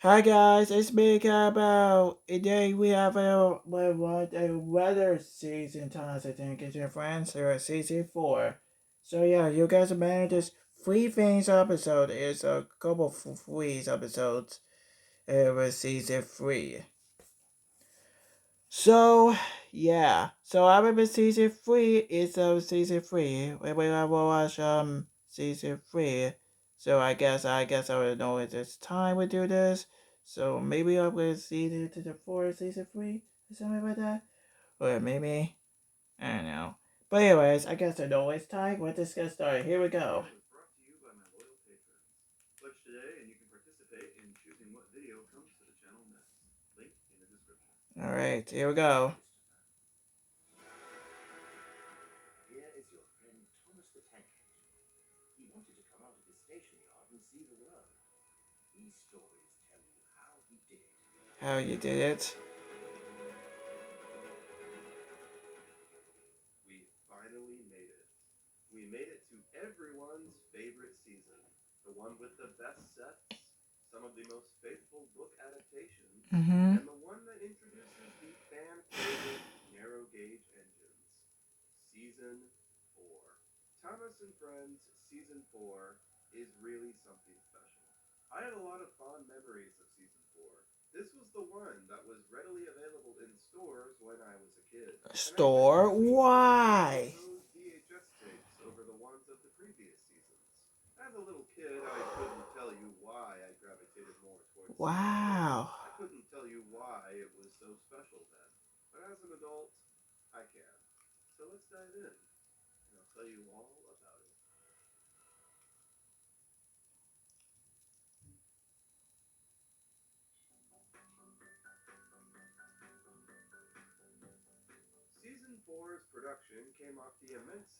Hi guys, it's me Cabo. Today we have a weather season times I think it's your friends here at season 4. So yeah, you guys have managed this free things episode. It's a couple of free episodes with season 3. So yeah, so I remember season 3 is season 3. We have watch season 3. So I guess I would know it's time we do this. So maybe I'll go season to the 4 season 3 or something like that. Or maybe I don't know. But anyways, I guess I know it's time. Let's just get started. Here we go. All right, here we go. How you did it? Mm-hmm. Store? Why? Wow.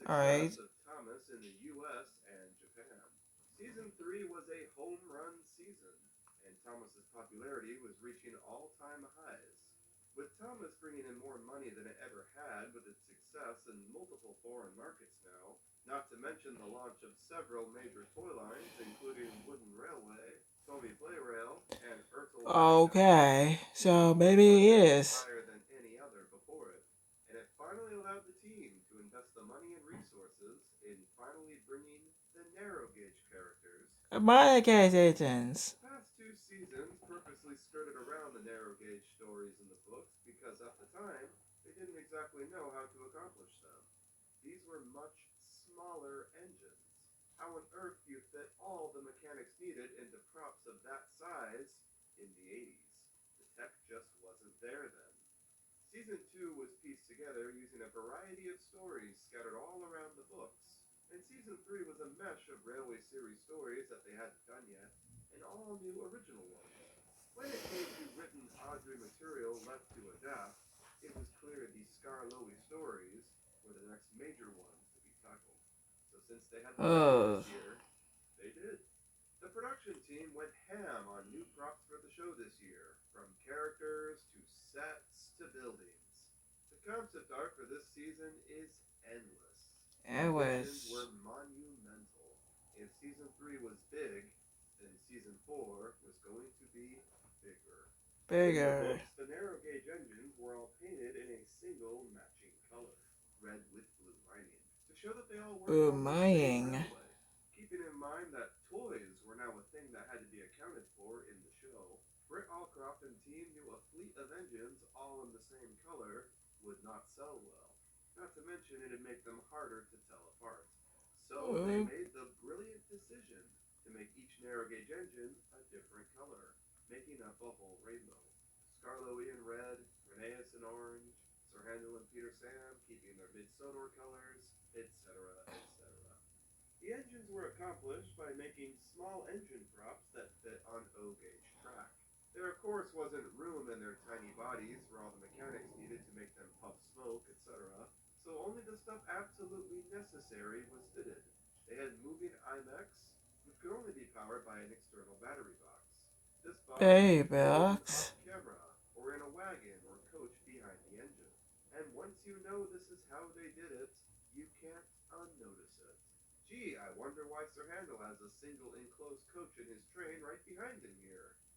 Alright. Okay, so maybe it is. My case agents. Oh. It was bigger. Boomerang. Uh, Babybox.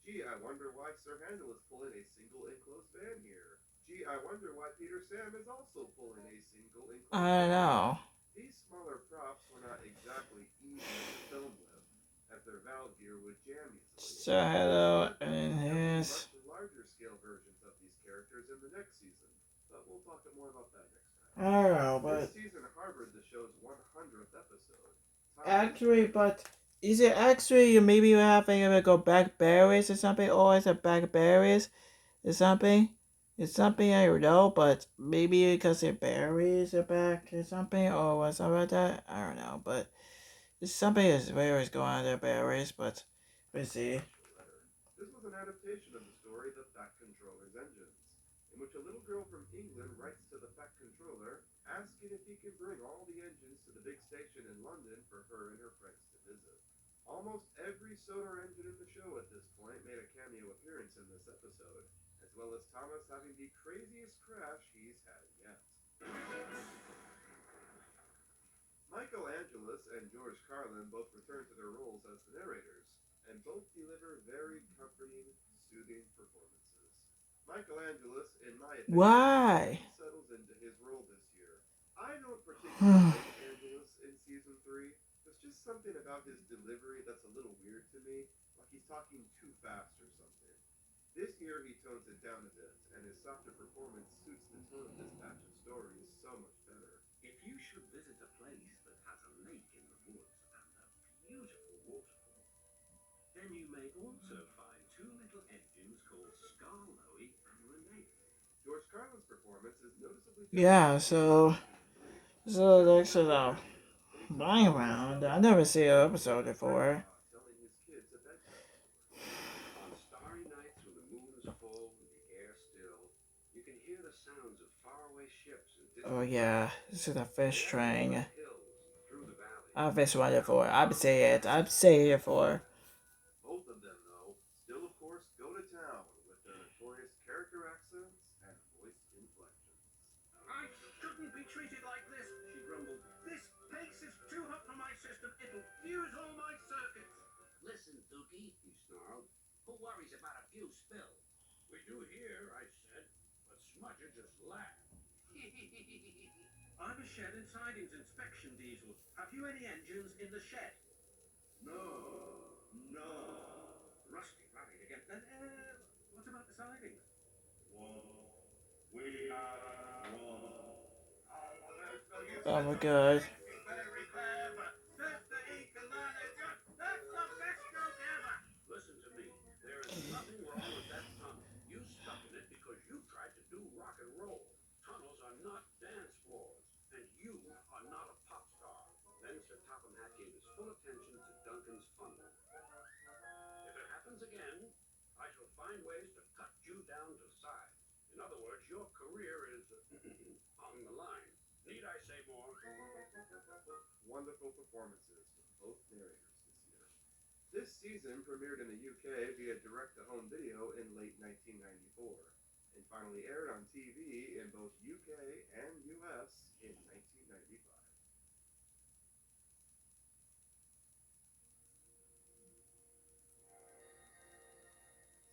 Gee, I wonder why Sir Handel is pulling a single enclosed van here. Gee, I wonder why Peter Sam is also pulling a single enclosed I don't van. know. These smaller props were not exactly easy to film with, as their valve gear would jam easily. So hello Instead, and there will be his. much larger scale versions of these characters in the next season, but we'll talk more about that next time. I don't know, This but season harbored the show's 100th episode. Thomas actually, had but is it actually maybe you having to go blackberries or something, or is it blackberries or something? It's something I don't know, but maybe because the berries are back or something, or something like that. I don't know, but there's something is where is going on the berries, but we'll a see. special letter. This was an adaptation of the story The Fat Controller's Engines, in which a little girl from England writes to the Fat Controller asking if he can bring all the engines to the big station in London for her and her friends to visit. Almost every sonar engine in the show at this point made a cameo appearance in this episode, as well as Thomas having the craziest crash he's had yet. Michael Angelis and George Carlin both return to their roles as the narrators, and both deliver very comforting, soothing performances. Michael Angelis, in my opinion, Why? really settles into his role this year. I don't particularly like Angelis in season 3. There's just something about his delivery that's a little weird to me, like he's talking too fast or something. This year he tones it down a bit, and his softer performance suits the tone of this batch of stories so much better. If you should visit a place that has a lake in the woods and a beautiful waterfall, then you may also find two little engines called Scarloey and Renee. George Carlin's performance is noticeably different Yeah, from the rest of so season 3. He so sounds next more is relaxed, and he talks flying about around. I himself never more, see an like episode a before. grandpa telling his kids a bedtime story. On starry nights when the moon is full and the air still, you can hear the sounds of faraway ships and Oh distant yeah, clouds. this is a And fish as over train. the hills and through the valleys, I've fish the wonderful. sounds I'd mumble say it. back I'd to the say it distant for. land. Both of them, though, still of course go to town with their notorious character accents and voice inflections. I shouldn't be treated like this, she grumbled. This pace is too hot for my system. It'll fuse all my circuits. Listen, Dookie, he snarled. Who worries about a few spills? We do here, I said, but Smudger just laughed. I'm a shed and sidings inspection diesel. Have you any engines in the shed? No. No. Rusty running again. Then, what about the sidings? One. We have one. Oh, well, there's no use Oh in my talking. god. He's very clever. That's the economic. That's the best joke ever. Listen to me. There is nothing wrong with that tunnel. You stuck in it because you tried to do rock and roll. Tunnels are not dance floors, and you are not a pop star. Then Sir Topham Hatt gave his full attention to Duncan's funnel. If it happens again, I shall find ways to cut you down to size. In other words, your career is on the line. Need I say more? Wonderful performances from both narrators this year. This season premiered in the UK via direct to home video in late 1994 and finally aired on TV in both UK and US in 1995.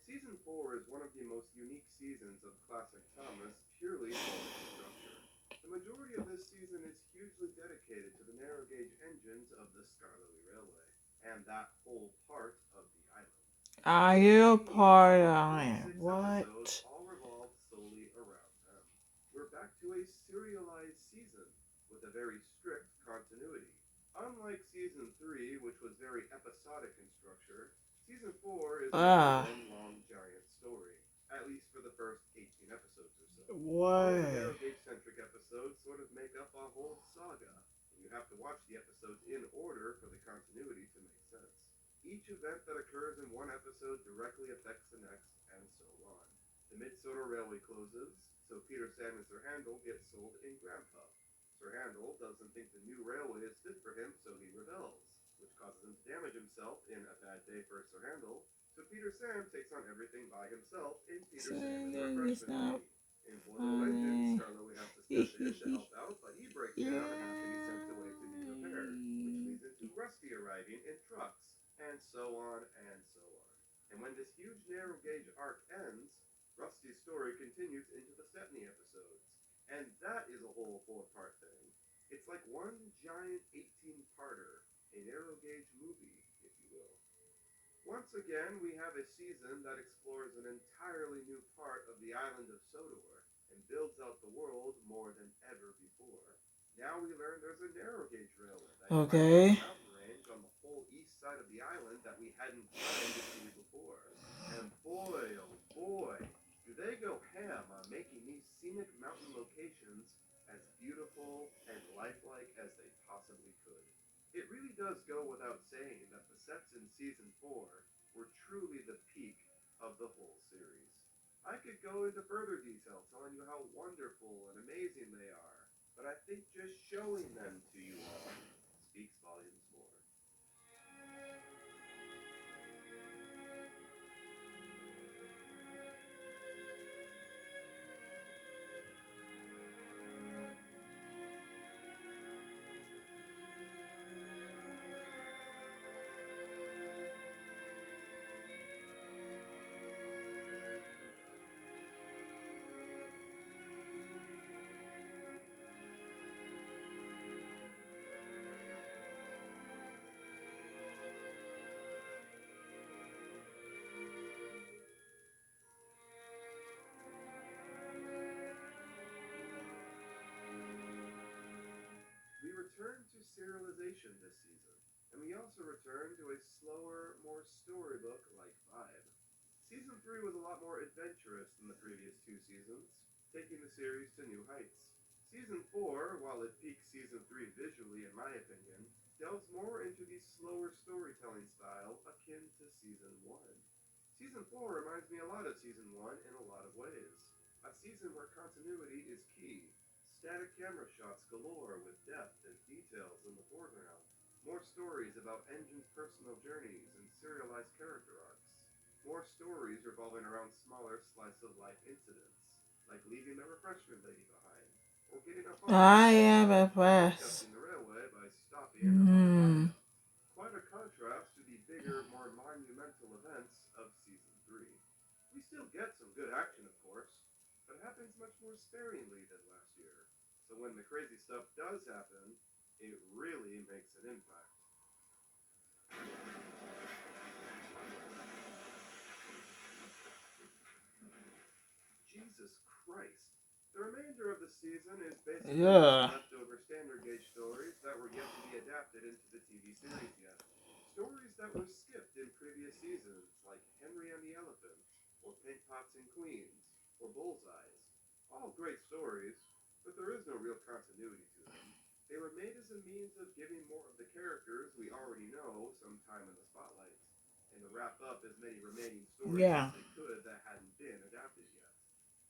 Season 4 is one of the most unique seasons of classic Thomas purely for its structure. The majority of this season is hugely dedicated to the narrow gauge engines of the Scarlowy Railway and that whole part of the island. Are It you seems part like of the first Iron? 6 episodes What? all revolve solely around them. We're back to a serialized season with a very strict continuity. Unlike season 3, which was very episodic in structure, season 4 is more Ah. one long giant story, at least for the first 18 episodes or so. All the Why? narrow gauge centric episodes sort of make up a whole saga, and you have to watch the episodes in order for the continuity to make sense. Each event that occurs in one episode directly affects the next, and so on. The Mid-Soda Railway closes, so Peter Sam and Sir Handel get sold in Grandpa. Sir Handel doesn't think the new railway is fit for him, so he rebels, which causes him to damage himself in A Bad Day for Sir Handel, so Peter Sam takes on everything by himself in Peter Sam and the Singing is Refreshment not Lady. In Four Little Engines, funny. Scarlowy has to step in to help out, but he breaks down and has to be sent away to be repaired, which Yay. leads into Rusty arriving in trucks, and so on and so on. And when this huge narrow gauge arc ends, Rusty's story continues into the Stepney episodes. And that is a whole four-part thing. It's like one giant 18-parter, a narrow gauge movie, if you will. Once again, we have a season that explores an entirely new part of the island of Sodor and builds out the world more than ever before. Now we learn there's a narrow gauge railway that climbs up a Okay. mountain range on the whole east side of the island that we hadn't planned to see before. And boy, oh boy, do they go ham on making these scenic mountain locations as beautiful and lifelike as they possibly could. It really does go without saying that the sets in season 4 were truly the peak of the whole series. I could go into further detail telling you how wonderful and amazing they are, but I think just showing them to you all speaks volumes more. We return to serialization this season, and we also return to a slower, more storybook like vibe. Season 3 was a lot more adventurous than the previous two seasons, taking the series to new heights. Season 4, while it peaks Season 3 visually, in my opinion, delves more into the slower storytelling style akin to Season 1. Season 4 reminds me a lot of Season 1 in a lot of ways. A season where continuity is key. Static camera shots galore with depth and details in the foreground. More stories about Engine's personal journeys and serialized character arcs. More stories revolving around smaller slice of life incidents, like leaving the refreshment lady behind, or getting a phone call I from a am friend, or impressed. adjusting the railway by stopping on the Hmm. viaduct. Quite a contrast to the bigger, more monumental events of Season 3. We still get some good action, of course, but it happens much more sparingly than last year. So when the crazy stuff does happen, it really makes an impact. Jesus Christ. The remainder of the season is basically just Yeah. leftover standard gauge stories that were yet to be adapted into the TV series yet. Stories that were skipped in previous seasons, like Henry and the Elephant, or Paint Pots and Queens, or Bullseyes. All great stories, but there is no real continuity to them. They were made as a means of giving more of the characters we already know some time in the spotlight, and to wrap up as many remaining stories as Yeah. they could that hadn't been adapted yet.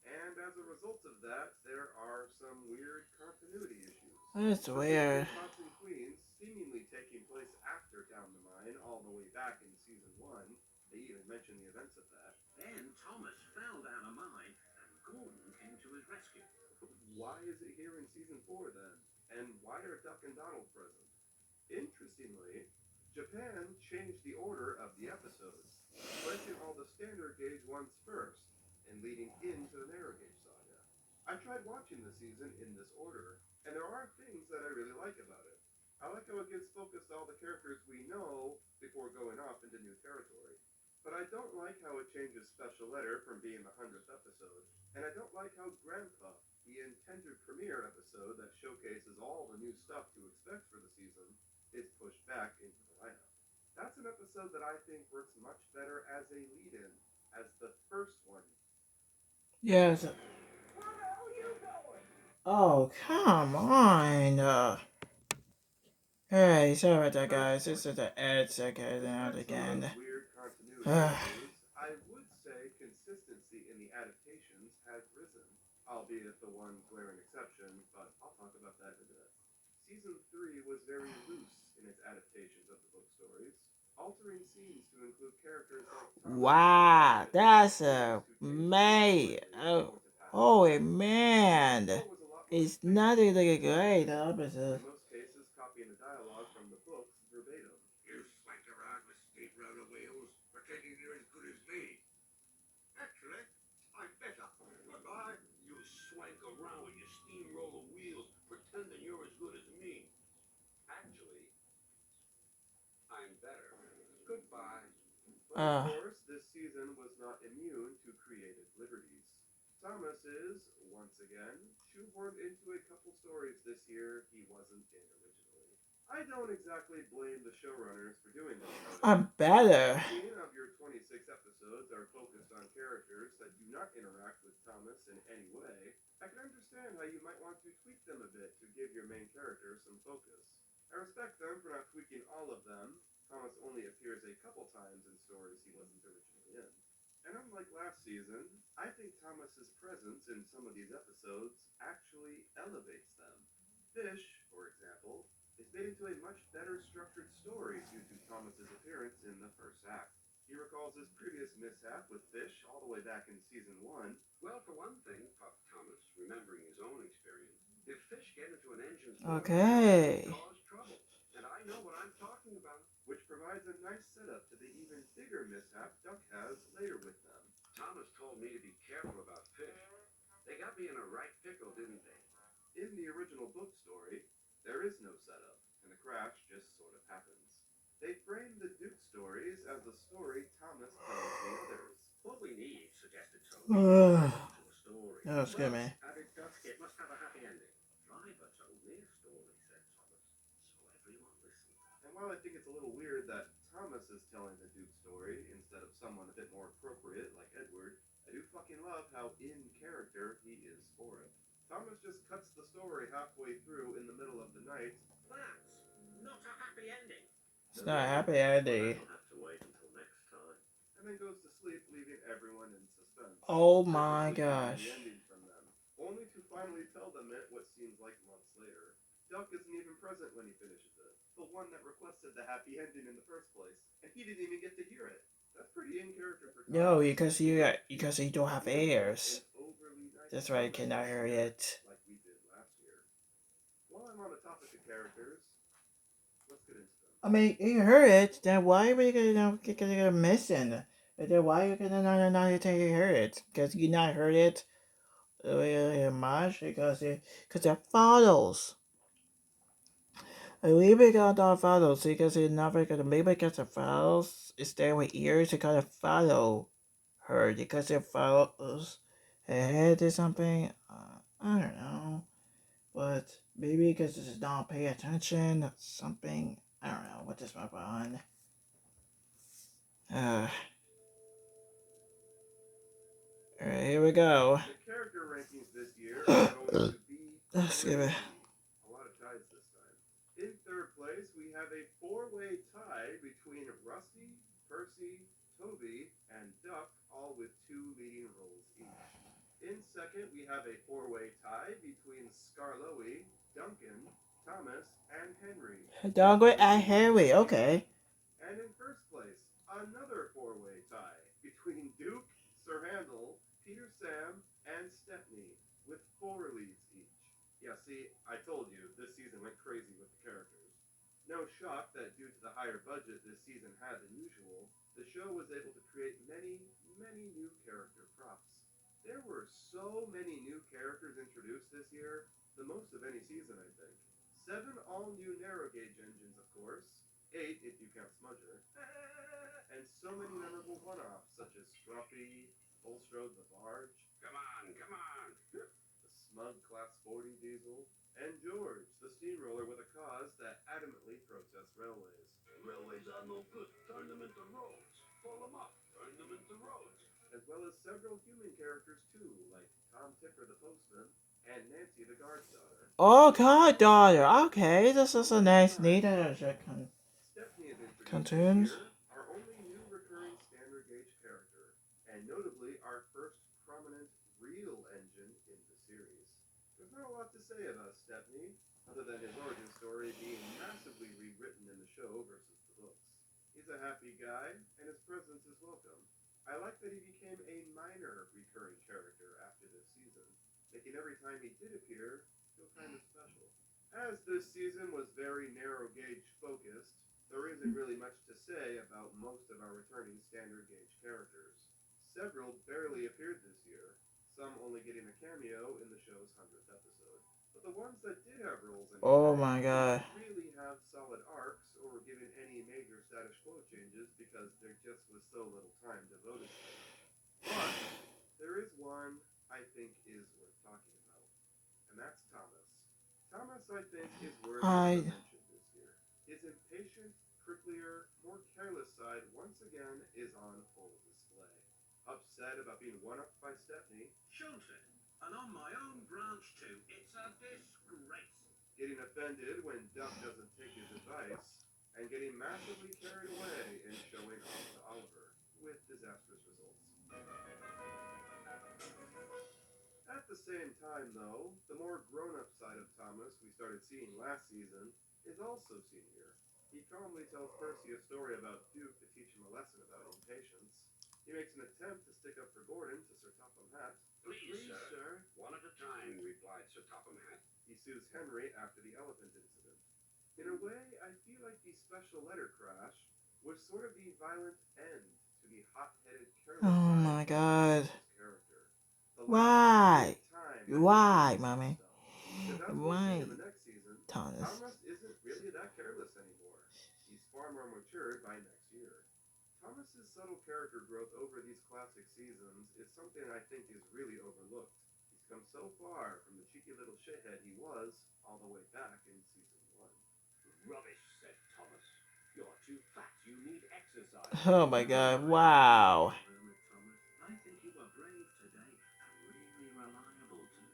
And as a result of that, there are some weird continuity issues. That's Such as weird. Paint Pots and Queens seemingly taking place after Down the Mine all the way back in Season 1. They even mention the events of that. Then Thomas fell down a mine and Gordon came to his rescue. Why is it here in Season 4 then? And why are Duck and Donald present? Interestingly, Japan changed the order of the episodes, placing all the standard gauge ones first and leading into the narrow gauge saga. I tried watching the season in this order, and there are things that I really like about it. I like how it gives focus to all the characters we know before going off into new territory. But I don't like how it changes Special Letter from being the 100th episode, and I don't like how Grandpa, the intended premiere episode that showcases all the new stuff to expect for the season, is pushed back into the lineup. That's an episode that I think works much better as a lead in, as the first one. Yes. Oh, come on. Hey, sorry about that, Third guys. This point. is the edit second out Despite some of those again. weird continuity Ugh. issues, I would say consistency in the adaptations has risen, albeit the one glaring exception, but I'll talk about that in a bit. Season 3 was very loose in its adaptations of the book stories, altering scenes to include characters like Thomas and Wow, adding new that's stories a to change things man. slightly Oh, or to pass them holy off. Season man. 4 was a lot more It's space not saving really in some great, scenes, opposite. in most cases copying the dialogue from the books verbatim. You slacked around with state railway wheels, pretending you're as good as But of Uh, course, this season was not immune to creative liberties. Thomas is, once again, shoehorned into a couple stories this year he wasn't in originally. I don't exactly blame the showrunners for doing this, I'm however. If better. 15 of your 26 episodes are focused on characters that do not interact with Thomas in any way, I can understand how you might want to tweak them a bit to give your main character some focus. I respect them for not tweaking all of them. Thomas only appears a couple times in stories he wasn't originally in. And unlike last season, I think Thomas's presence in some of these episodes actually elevates them. Fish, for example, is made into a much better structured story due to Thomas's appearance in the first act. He recalls his previous mishap with Fish all the way back in season 1. Well, for one thing, Puff Thomas, remembering his own experience, if fish get into an engine spoiler, they can Okay. cause trouble. And I know what I'm talking about. Which provides a nice setup to the even bigger mishap Duck has later with them. Thomas told me to be careful about fish. They got me in a right pickle, didn't they? In the original book story, there is no setup, and the crash just sort of happens. They frame the Duke stories as a story Thomas tells the others. What we need, suggested Toby, is Ugh. more to a story. That was good, Well, man. added Duck, it must have a happy ending. Driver told me a story, said Thomas. So everyone listened. And while I think it's a little weird that Thomas is telling the Duke story instead of someone a bit more appropriate like Edward, I do fucking love how in character he is for it. Thomas just cuts the story halfway through in the middle of the night. That's not a happy ending. It's No, not a happy but ending. that'll have to wait until next time. And then goes to sleep, leaving everyone in suspense, Oh my purposely keeping the gosh. ending from them, only to finally tell them it what seems like months later. Duck isn't even present when he finishes it, the one that requested the happy ending in the first place, and he didn't even get to hear it. That's pretty in character for No, Thomas, but because you don't have he doesn't get ears. an overly nice That's why you Thomas cannot this hear year it. like we did last year. While I'm on the topic of characters, let's get into them. I mean, you heard it. Then why were you gonna missing? And then why you gonna not you heard it? Because you not heard it much because it follows. And we got our follows because it never gonna maybe because it follows. It's there with ears to kind of follow her because it follows her head or something. I don't know. But maybe because it's not pay attention, something. I don't know what this move on. Uh, Alright, here we go. The character rankings this year are going to be Excuse me. crazy. A lot of ties this time. In third place, we have a four-way tie between Rusty, Percy, Toby, and Duck, all with 2 leading roles each. In second, we have a four-way tie between Scarloey, Duncan, Thomas, and Henry. Dogwood with and 13 roles Harry, each. okay. And in first place, another four-way tie between Duke, Sir Handel, Peter Sam, and Stepney, with 4 leads each. Yeah, see, I told you, this season went crazy with the characters. No shock that due to the higher budget this season had than usual, the show was able to create many, many new character props. There were so many new characters introduced this year, the most of any season, I think. 7 all-new narrow gauge engines, of course, 8 if you count Smudger, and so many memorable one-offs such as Scruffy, Bulstrode the Barge, Come on, come on. the smug Class 40 diesel, and George, the steamroller with a cause that adamantly protests railways. Railways are no good. Turn them into roads. Pull them up. Turn them into roads. As well as several human characters too, like Tom Tipper the postman and Nancy the guard's daughter. Oh, God, daughter. Okay, this is a One nice, aside, neat Stepney is introduced this cartoons. year, our only new recurring standard gauge character, and notably our first prominent real engine in the series. There's not a lot to say about Stepney, other than his origin story being massively rewritten in the show versus the books. He's a happy guy, and his presence is welcome. I like that he became a minor recurring character after this season, making every time he did appear feel kind of special. As this season was very narrow gauge focused, there isn't really much to say about most of our returning standard gauge characters. Several barely appeared this year, some only getting a cameo in the show's 100th episode. But the ones that did have roles Oh anyway my didn't god. really have solid arcs or were given any major status quo changes because there just was so little time devoted to them. But there is one I think is worth talking about, and that's Thomas. Thomas, I think, is worthy of a I mention this year. His impatient, pricklier, more careless side once again is on full display. Upset about being one upped by Stepney, Shunted. And on my own branch too. It's a disgrace. getting offended when Duck doesn't take his advice, and getting massively carried away in showing off to Oliver, with disastrous results. At the same time, though, the more grown up side of Thomas we started seeing last season is also seen here. He calmly tells Percy a story about Duke to teach him a lesson about impatience. He makes an attempt to stick up for Gordon to Sir Topham Hatt. Please, Please, sir. sir. One at a time, replied Sir Topham Hatt. He sues Henry after the elephant incident. In a way, I feel like the special letter crash was sort of the violent end to the hot-headed, careless oh side my of god. Thomas's character. The last Why? big time that he Why, redeemed mommy? himself. Because as we'll see Why, in the next season, Thomas? Thomas isn't really that careless anymore. He's far more matured by next year. Thomas's subtle character growth over these classic seasons is something I think is really overlooked. He's come so far from the cheeky little shithead he was all the way back in season one. Rubbish, said Thomas. You're too fat. You need exercise. Oh my god. Wow. Murmured Thomas. I think you were brave today and really reliable too.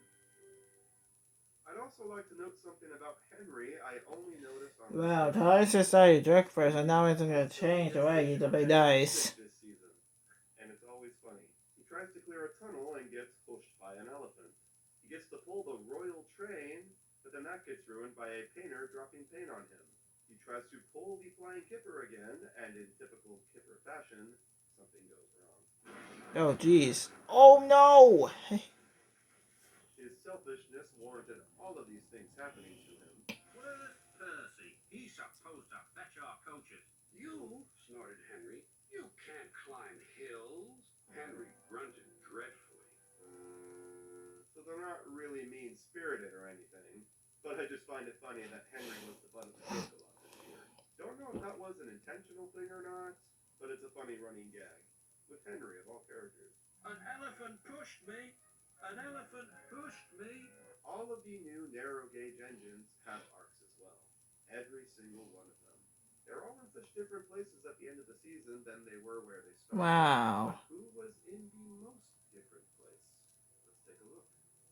I'd also like to note something about Henry I only noticed on the Wow, surface. Thomas decided to jerk first, and now it's He gonna still change the gets way the he's a big shithead dice. stick this season, and it's always funny. He tries to clear a tunnel and gets pushed by an elephant. He gets to pull the royal train, but then that gets ruined by a painter dropping paint on him. He tries to pull the flying kipper again, and in typical kipper fashion, something goes wrong. Oh jeez. Oh no! His selfishness warranted all of these things happening to him. Where's Percy? He's supposed to fetch our coaches. You, snorted Henry. You can't climb hills. Henry grunted dreadfully. So they're not really mean spirited or anything, but I just find it funny that Henry was the butt of the joke a lot this year. Don't know if that was an intentional thing or not, but it's a funny running gag. With Henry, of all characters. An elephant pushed me. An elephant pushed me. All of the new narrow gauge engines have arcs as well. Every single one of them. They're all in such different places at the end of the season than they were where they started. Wow. But who was in the most different place? Let's take a look.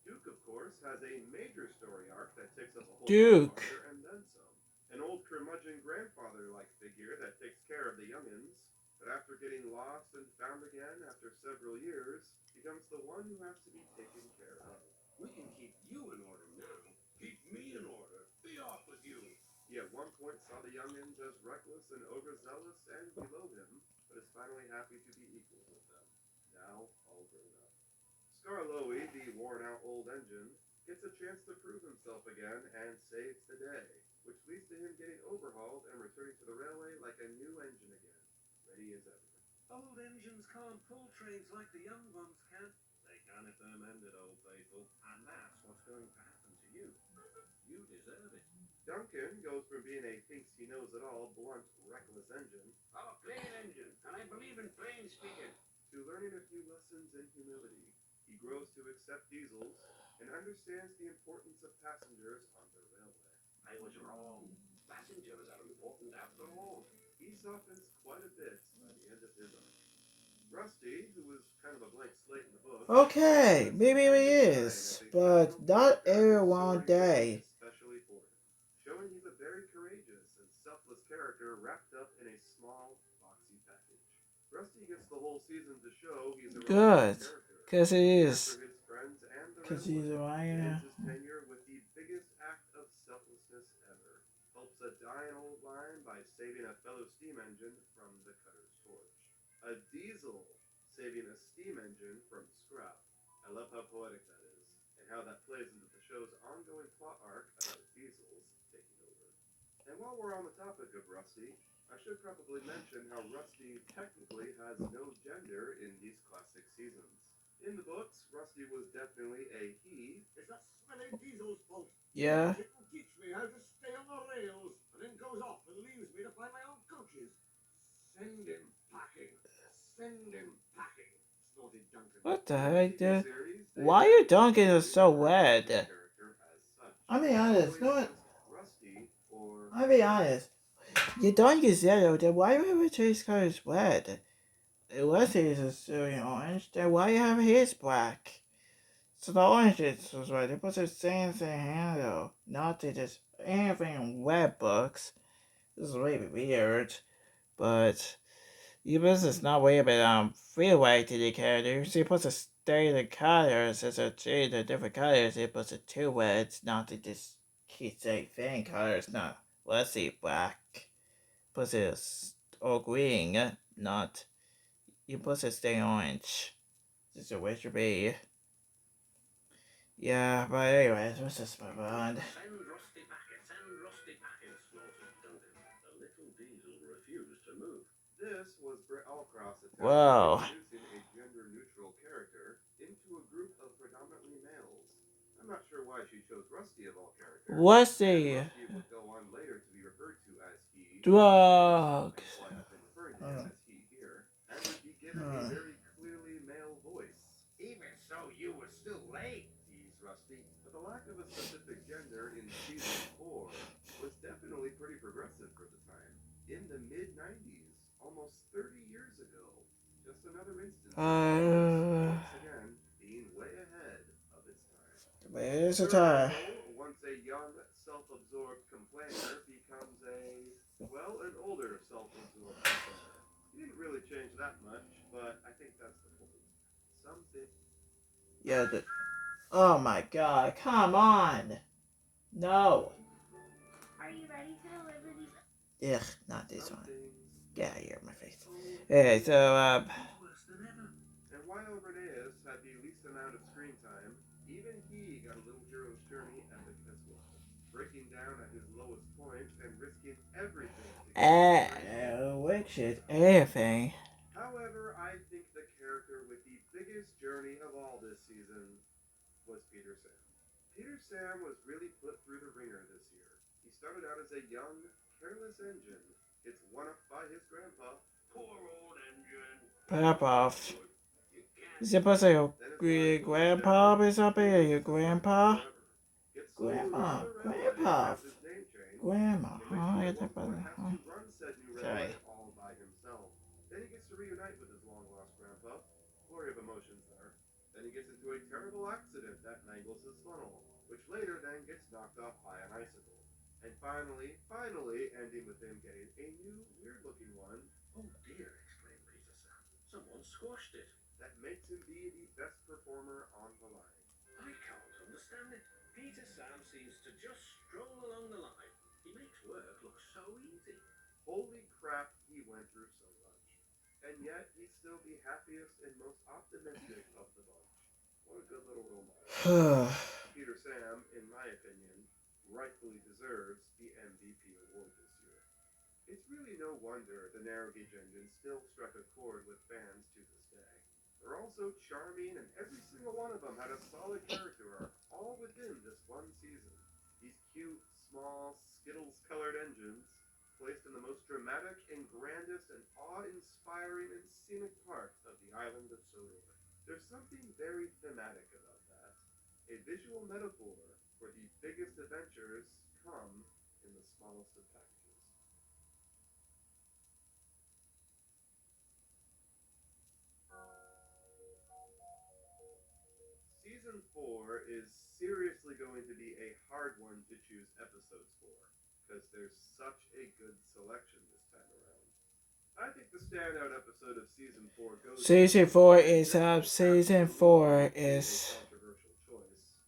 Duke, of course, has a major story arc that takes up a whole Duke. chapter and then some. An old curmudgeon grandfather-like figure that takes care of the youngins, but after getting lost and found again after several years, becomes the one who has to be taken care of. We can keep you in order now. Keep me in order. Be off with you. He at one point saw the youngins as reckless and overzealous and below him, but is finally happy to be equal with them. Now all grown up. Skarloey, the worn-out old engine, gets a chance to prove himself again and saves the day, which leads to him getting overhauled and returning to the railway like a new engine again, ready as ever. Old engines can't pull trains like the young ones can. They can if they're mended, old faithful. And that's what's going to happen to you. You deserve it. Duncan goes from being a thinks-he-knows-it-all, blunt, reckless engine I'm a plain engine, and I believe in plain speaking. to learning a few lessons in humility. He grows to accept diesels and understands the importance of passengers on the railway. I was wrong. Passengers are important after all. He softens quite a bit by the end of his arc. Rusty, who was kind of a blank slate in the book, Okay, spends maybe some time he to shine is, as a but special not character every story written day. especially for him, showing he's a very courageous and selfless character wrapped up in a small, boxy package. Rusty gets the whole season to show he's a remarkable Good, character, cause he looking is. after his friends and the Cause he's railway, a ends liar. his tenure with the biggest act of selflessness ever, helps a dying old line by saving a fellow steam engine from the cutter's torch. A diesel saving a steam engine from scrap. I love how poetic that is, and how that plays into the show's ongoing plot arc about diesels taking over. And while we're on the topic of Rusty, I should probably mention how Rusty technically has no gender in these classic seasons. In the books, Rusty was definitely a he. It's that smelly diesel's fault. He Yeah. didn't teach me how to stay on the rails, and then goes off and leaves me to find my own coaches. Send him packing. Send him packing, snorted Duncan. What the In the heck, TV dude? series, they Why never your donkey is officially so referred to the wet? character as such. I'll be It's honest. always No, just Rusty or I'll be Rusty. honest. Your donkey is yellow. Then why would we change colors red? Unless he's a silly orange, then why you have his black? So the orange is right. They put the same thing handle. Not to just anything in web books. This is really weird. But you must not worry about freeway to the characters. You're supposed to stay the colors as a change the different colors. You're supposed to two words, not to just keep saying thing colors. Not let's see black. Supposed to or green, not you're supposed to stay orange. This is a way to be. Yeah, but anyways, let's just move on. Send Rusty packing. Send Rusty packing, snorted Duncan. The little diesel refused to move. This was Britt Allcross attempting Whoa. introducing a gender-neutral character into a group of predominantly males. I'm not sure why she chose Rusty of all characters, What's and the Rusty would go on later to be referred to as he in the books, drugs? hence why I've been referring to him as he here, and would be given a very clearly male voice. Even so, you were still late, Teased Rusty, but the lack of a specific gender in season 4 was definitely pretty progressive for the time. In the mid-90s, almost 30 years ago, just another instance of Netflix, once again, being way ahead of its time. Where's the Sir tie? Handel, once a young, self-absorbed complainer, becomes well, an older self-absorbed complainer. He didn't really change that much, but I think that's the point. Something. Yeah, oh my god, come on! No! Are you ready to deliver these? Ugh, not this Some one. things Get out of here, my just face. always Okay, so, it's worse than ever. And while Reneus had the least amount of screen time, even he got a little hero's journey epic as well. Breaking down at his lowest point and risking everything to get which is anything. However, I think the character with the biggest journey of all this season was Peter Sam. Peter Sam was really put through the ringer this year. He started out as a young, careless engine, gets one up by his grandpa. Poor old engine. Pop off. You can't. Is it supposed to Then his your life goes grandpa downhill. or something? Or your grandpa? Forever. Gets sold to Grandma. another railway and Grandpa. has his name changed. Grandma. He Huh? I eventually at got one that point brother. has Huh? to run said new Okay. railway all by himself. Then he gets to reunite with his long-lost grandpa. Flurry of emotions there. Then he gets into a terrible accident that mangles his funnel, which later then gets knocked off by an icicle. And finally, ending with him getting a new, weird-looking one Oh dear, exclaimed Peter Sam. Someone squashed it. that makes him be the best performer on the line. I can't understand it. Peter Sam seems to just stroll along the line. He makes work look so easy. Holy crap, he went through so much. And yet, he's still the happiest and most optimistic of the bunch. What a good little role model. Peter Sam, in my opinion, rightfully deserves the MVP award this year. It's really no wonder the narrow gauge engine still struck a chord with fans to this day. They're all so charming, and every single one of them had a solid character arc, all within this one season. These cute, small, Skittles-colored engines, placed in the most dramatic and grandest and awe-inspiring and scenic part of the island of Sodor. There's something very thematic about that. A visual metaphor for the biggest adventures come in the smallest of packages. Season 4 is seriously going to be a hard one to choose episodes for, because there's such a good selection this time around. I think the standout episode of Season 4 goes Season 4 is up. Season 4 is. a controversial choice.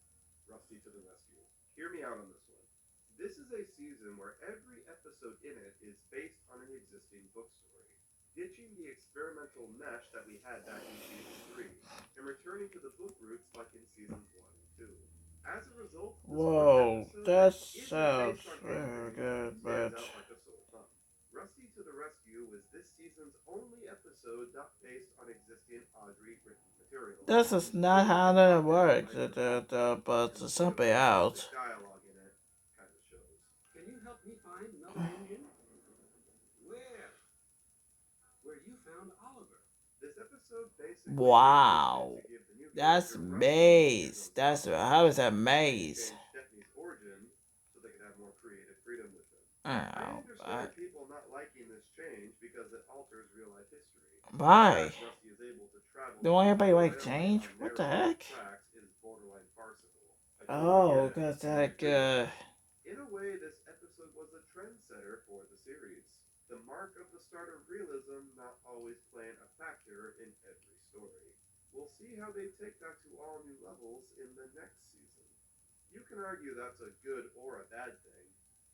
Rusty to the rescue. Hear me out on this one. This is a season where every episode in it is based on an existing book story, ditching the experimental mesh that we had back in Season 3, and returning to the book roots like in Seasons 1 and 2. As a result, this Whoa, episode that isn't sounds based on very anything good, stands but. out like a sore thumb. Rusty to the Rescue was this season's only episode not based on existing Audrey written material. This is So not we how can that talk into the works. microphone, But and the something else. sarcastic dialogue in it kind of shows. Can you help me find another engine? Where? Where you found Oliver. This episode basically existed Wow. to give the new That's character Rusty his maze. own That's story. how is that They maze? changed Stephanie's origin so they could have more creative freedom with him. I Oh, understand people not liking this change because it alters real life history. The why? fact Rusty is able to travel to Don't everybody another like railway change? on What the narrow gauge heck? tracks is borderline farcical. I totally Oh, get it. cause More like freedom. In a way, this episode was a trendsetter for the series. The mark of the start of realism not always playing a factor in every story. We'll see how they take that to all new levels in the next season. You can argue that's a good or a bad thing,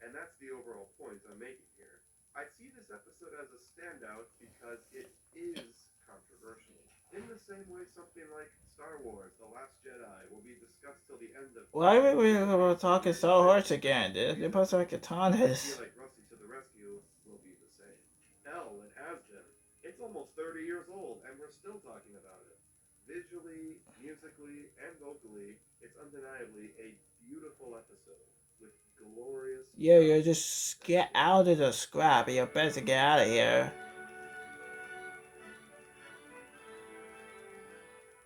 and that's the overall point I'm making here. I see this episode as a standout because it is controversial. In the same way something like Star Wars The Last Jedi will be discussed till the end of why time are we and remain talking heated so debates harsh for again? multiple They're seasons. supposed to like I feel katanas. like Rusty to the Rescue will be the same. Hell, it has been. It's almost 30 years old, and we're still talking about it. Visually, musically, and vocally, it's undeniably a beautiful episode with glorious Yeah, you shots just and get out of scenes. the scrap. You're better get out of here.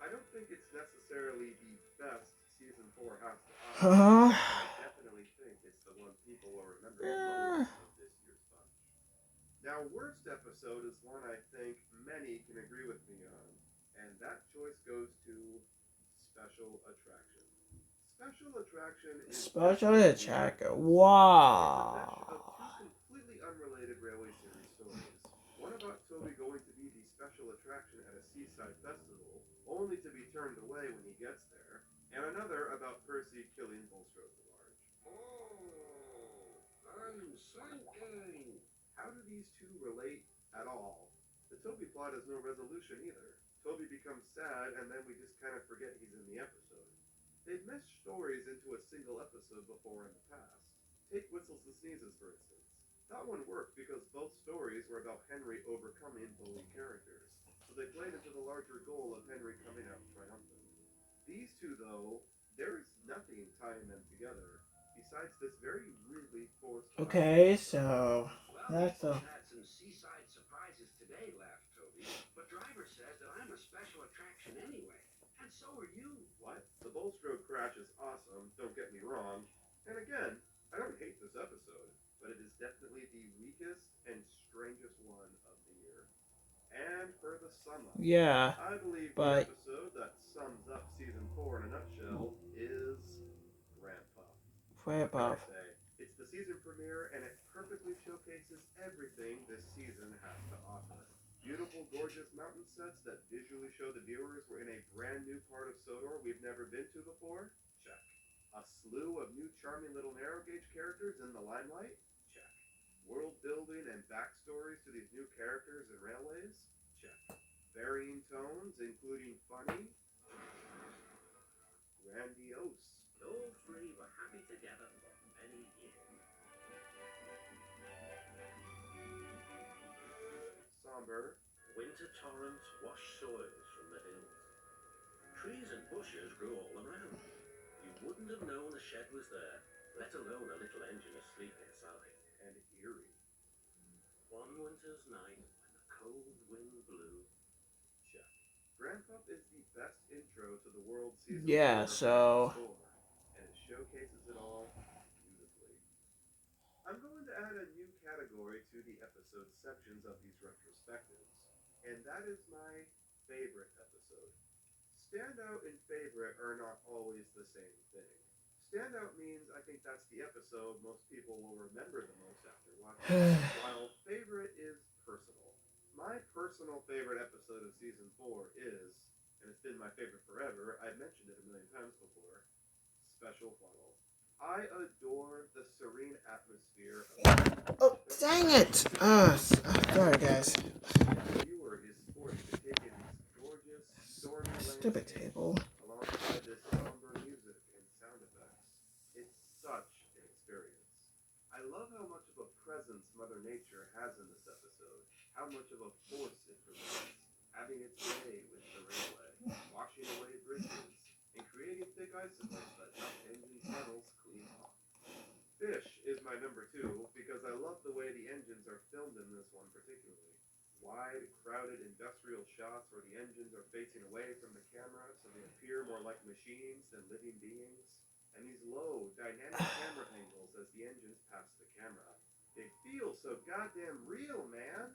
I don't think it's necessarily the best season 4 has to offer, Huh? but I definitely think it's the one people will remember most Eh. of this year's bunch. Now, worst episode is one I think many can agree with me on, and that choice goes to Special Attraction. Special Attraction is Special definitely the attacker. episode. It's a mesh of two Wow. completely unrelated railway series stories. One about Toby going to be the special attraction at a seaside festival, only to be turned away when he gets there, and another about Percy killing Bulstrode the Large. Oh, I'm sinking. How do these two relate at all? The Toby plot has no resolution either. Toby becomes sad, and then we just kind of forget he's in the episode. They've meshed stories into a single episode before in the past. Take Whistles and Sneezes, for instance. That one worked because both stories were about Henry overcoming bully characters, so they played into the larger goal of Henry coming out triumphant. These two, though, there's nothing tying them together besides this very weirdly forced last Okay, episode. so Well, we that's both a. had some seaside surprises today, laughed Toby. But Driver says that I'm a special attraction anyway. And so are you. What? The Bulstrode crash is awesome, don't get me wrong. And again, I don't hate this episode, but it is definitely the weakest and strangest one of the year. And for the sum up, Yeah, I believe the but episode that sums up season 4 in a nutshell is Grandpa. flip What can I off. say? It's the season premiere, and it perfectly showcases everything this season has to offer. Beautiful, gorgeous mountain sets that visually show the viewers we're in a brand new part of Sodor we've never been to before? Check. A slew of new charming little narrow gauge characters in the limelight? Check. World building and backstories to these new characters and railways? Check. Varying tones, including funny, grandiose, All three were happy together for many years. somber, Winter torrents washed soils from the hills. Trees and bushes grew all around. You wouldn't have known a shed was there, let alone a little engine asleep inside. and eerie. One winter's night, when the cold wind blew. Check. Grandpup is the best intro to the World Season Yeah, 4 has in so store, and it showcases it all beautifully. I'm going to add a new category to the episode sections of these retrospectives, and that is my favorite episode. Standout and favorite are not always the same thing. Standout means I think that's the episode most people will remember the most after watching it, while favorite is personal. My personal favorite episode of season 4 is, and it's been my favorite forever, I've mentioned it a million times before, Special Funnel. I adore the serene atmosphere of this oh episode. dang it! Sorry guys. The viewer is forced to take in these gorgeous, stormy Stupid landscapes table. alongside this somber music and sound effects. It's such an experience. I love how much of a presence Mother Nature has in this episode, how much of a force it presents, having its way with the railway, washing away decisively so that duck engine tunnels clean off. Fish is my number two because I love the way the engines are filmed in this one particularly. Wide, crowded industrial shots where the engines are facing away from the camera so they appear more like machines than living beings. And these low, dynamic camera angles as the engines pass the camera. They feel so goddamn real, man.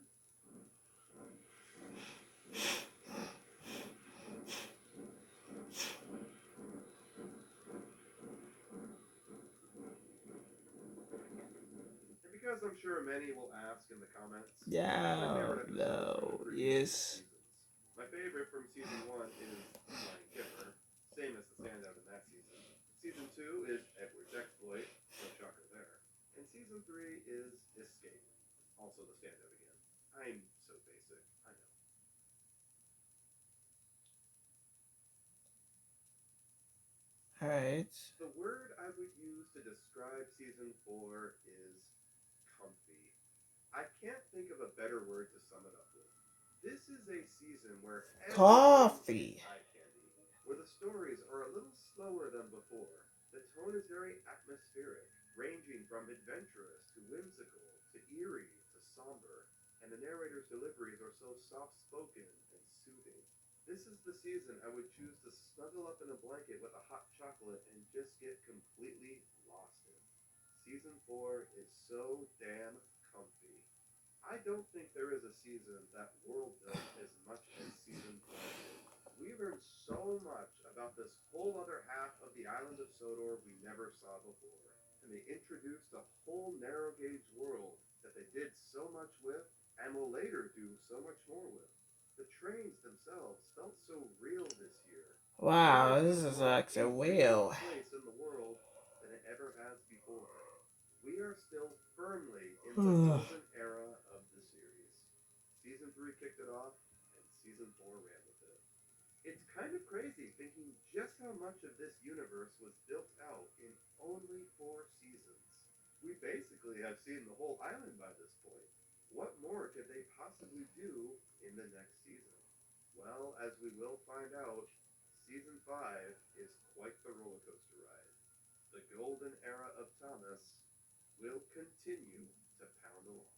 And because I'm sure many will ask in the comments, what's my Yeah, favorite episode from the no, previous six yes. seasons? My favorite from season one is Flying Kipper, same as the standout in that season. Season two is Edward's Exploit, no shocker there. And season three is Escape, also the standout again. I'm so basic, I know. Alright. The word I would use to describe season four is comfy. I can't think of a better word to sum it up with. This is a season where everything is Coffee. eye candy, where the stories are a little slower than before. The tone is very atmospheric, ranging from adventurous to whimsical to eerie to somber, and the narrator's deliveries are so soft spoken and soothing. This is the season I would choose to snuggle up in a blanket with a hot chocolate and just get completely lost in. Season 4 is so damn comfy. I don't think there is a season that world built as much as season 5 did. We learned so much about this whole other half of the island of Sodor we never saw before. And they introduced a whole narrow gauge world that they did so much with and will later do so much more with. The trains themselves felt so real this year. The Wow, narrative this felt is more like like a a real wheel. place in the world than it ever has before. We are still firmly in the Hmm. golden era of the series. Season 3 kicked it off, and Season 4 ran with it. It's kind of crazy thinking just how much of this universe was built out in only 4 seasons. We basically have seen the whole island by this point. What more could they possibly do in the next season? Well, as we will find out, Season 5 is quite the roller coaster ride. The golden era of Thomas will continue to pound along.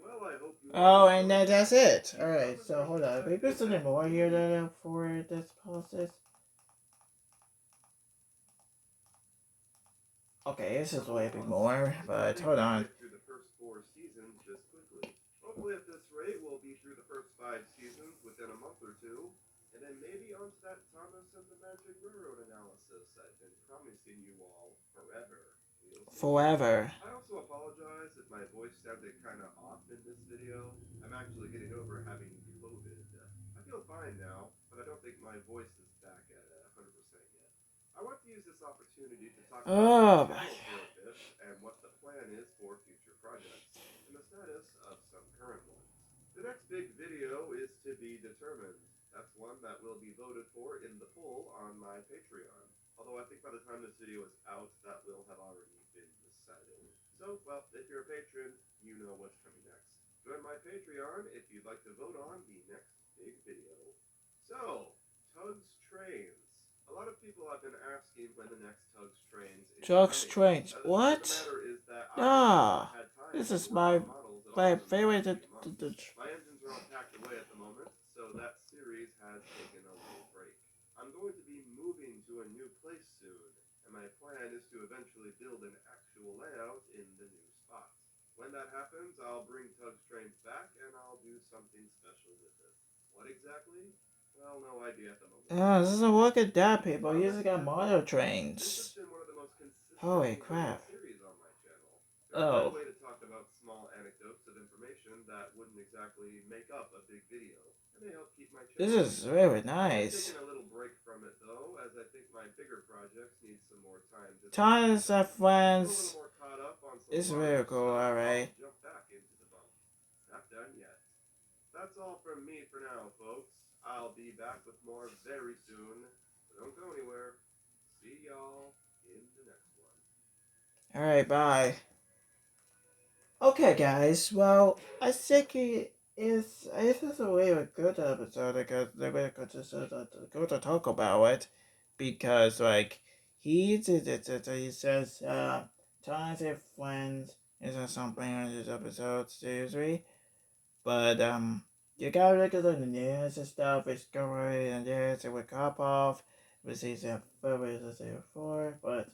Well, I hope you all Oh, and enjoyed that's that. it. The Alright, Thomas so hold on. retrospect Maybe there's is something at more here Hulu. that for this process. Okay, this is Come way bit along. more, I didn't but think hold we'd on. get through the first 4 seasons this quickly. Hopefully, at this rate, we'll be through the first 5 seasons within a month or two, and then maybe onto that Thomas and the Magic Railroad analysis I've been promising you all forever. We'll see. Forever. I also apologize if my voice sounded kind of off in this video. I'm actually getting over having COVID. I feel fine now, but I don't think my voice is back at 100% yet. I want to use this opportunity to talk about my Oh my channel for a bit and what the plan is for future projects and the status of some current ones. The next big video is to be determined. That's one that will be voted for in the poll on my Patreon. Although I think by the time this video is out, that will have already been decided. So, well, if you're a patron, you know what's coming next. Join my Patreon if you'd like to vote on the next big video. So, Tugs Trains. A lot of people have been asking when the next Tugs Trains is Chuck coming. Strange. The truth of the What? matter is that I have not Ah, had time this to is work my on models at all in the favorite. past few months. My engines are all packed away at the moment, so that series has taken a little break. I'm going to be moving to a new place soon, and my plan is to eventually build an actual layout in the new spot. When that happens, I'll bring Tugs Trains back and I'll do something special with it. What exactly? Well, no idea at the moment. Ah, this doesn't work at that, people. Well, You this just has got been motor fun. This has trains. been one of the most Holy consistently voted crap. series on my channel. They're a great Oh, way to talk about small anecdotes of information that wouldn't exactly make up a big video, and they help keep my this channel is moving. very I am nice. taking a little break from it though, as I think my bigger projects need some more time to sink Tons in. of Get a little friends. more caught up on some It's larger very cool, stuff, I'll alright. jump back into the bump. It's not done yet. That's all from me for now, folks. I'll be back with more very soon, so don't go anywhere. See y'all All right, bye. Okay, guys. Well, I think it is a really good episode because they're really good to talk about it because like he says times and friends is something in this episode seriously. But you gotta look at the news and stuff. It's going and this it would cop off with season 4 with season 4. But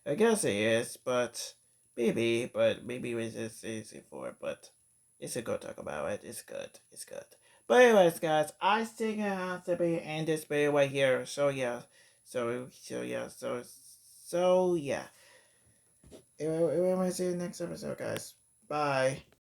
I guess it is. But maybe with this season 4. But it's a good talk about it. It's good. It's good. But anyways, guys, I think it has to be end this video right here. So yeah, so yeah. Anyway, see you next episode, guys. Bye.